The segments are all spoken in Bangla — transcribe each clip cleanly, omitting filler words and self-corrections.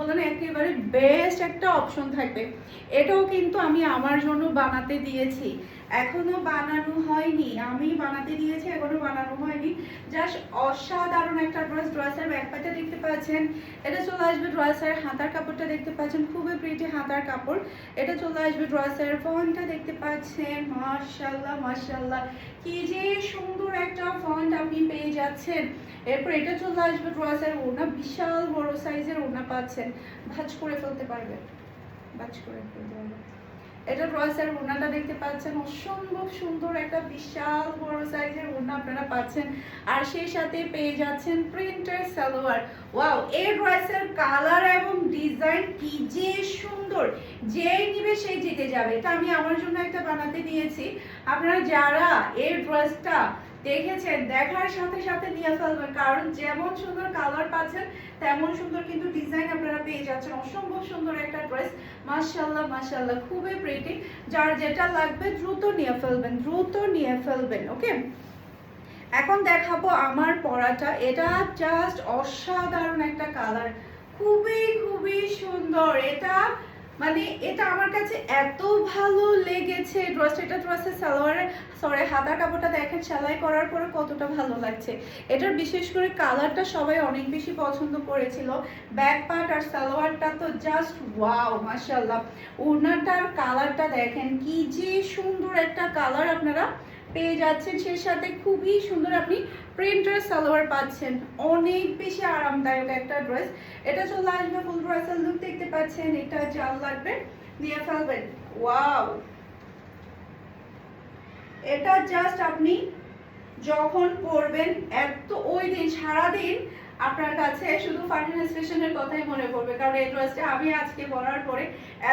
জন্য একেবারে বেস্ট একটা অপশন থাকবে। এটাও কিন্তু আমি আমার জন্য বানাতে দিয়েছি, এখনো বানানো হয়নি, আমি বানাতে দিয়েছি, এখনো বানানো হয়নি। জাস্ট অসাধারণ একটা ড্রেস। ড্রেসের ব্যাকপার্টটা দেখতে পাচ্ছেন, এটা চলে আসবে ড্রেসের হাতার কাপড়টা দেখতে পাচ্ছেন, খুবই প্রিটি হাতার কাপড়। এটা চলে আসবে ড্রেসের ফন্টটা দেখতে পাচ্ছেন, মাশাআল্লাহ মাশাআল্লাহ, কি যে সুন্দর একটা ফন্ট আপনি পেয়ে যাচ্ছেন। এরপর এটা চলে আসবে ড্রেসের ওড়না, বিশাল বড় সাইজের ওড়না পাচ্ছেন, ভাঁজ করে ফেলতে পারবেন, ভাঁজ করে ফেলতে পারবেন। এটা ড্রেসের ওড়নাটা দেখতে পাচ্ছেন, অসম্ভব সুন্দর একটা বিশাল বড় সাইজের ওড়না আপনারা পাচ্ছেন। আর সেই সাথে পেয়ে যাচ্ছেন প্রিন্টের সালোয়ার। ওয়াও, এই ড্রেসের কালার এবং ডিজাইন কি যে সুন্দর, যেই নিবে সেই জিতে যাবে। এটা আমি আমার জন্য একটা বানাতে দিয়েছি, আপনারা যারা এই ড্রেসটা দেখেছেন দেখার সাথে সাথে নিয়ে ফেলবেন, কারণ যেমন সুন্দর কালার পাচ্ছেন তেমন সুন্দর কিন্তু ডিজাইন আপনারা পেয়ে যাচ্ছেন। অসম্ভব সুন্দর একটা ড্রেস, মাশাআল্লাহ মাশাআল্লাহ, খুবই প্রিটি। যার যেটা লাগবে দ্রুত নিয়ে ফেলবেন, দ্রুত নিয়ে ফেলবেন। ওকে, এখন দেখাবো আমার পরাটা। এটা জাস্ট অসাধারণ একটা কালার, খুবই খুবই সুন্দর। এটা মানে এটা আমার কাছে এত ভালো লেগেছে ড্রেসটা। এটা ড্রেসের সালোয়ারের সরি হাতার কাপড়টা দেখেন সেলাই করার পরে কতটা ভালো লাগছে। এটার বিশেষ করে কালারটা সবাই অনেক বেশি পছন্দ করেছিল। ব্যাক পার্ট আর সালোয়ারটা তো জাস্ট ওয়াও মাশাআল্লাহ। ওড়নাটার কালারটা দেখেন কি যে সুন্দর একটা কালার আপনারা পেয়ে যাচ্ছেন। সেই সাথে খুবই সুন্দর আপনি প্রিন্টের সালোয়ার পাচ্ছেন, অনেক বেশি আরামদায়ক একটা ড্রেস। এটা চলে আসবে ফুল ড্রেসের লুক দেখতে পাচ্ছেন। এটা জাল লাগবে নিয়ে ফেলবেন। ওয়াও, এটা জাস্ট আপনি যখন পরবেন এত ওই দিন সারাদিন আপনার কাছে শুধু ফারহানা স্টেশনের কথাই মনে পড়বে, কারণ এই ড্রেসটা আমি আজকে পরার পরে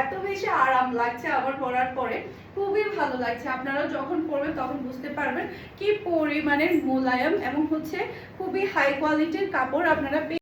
এত বেশি আরাম লাগছে, আমার পরার পরে খুবই ভালো লাগছে। আপনারা যখন পরবেন তখন বুঝতে পারবেন কি পরিমাণের মোলায়েম এবং হচ্ছে খুবই হাই কোয়ালিটির কাপড় আপনারা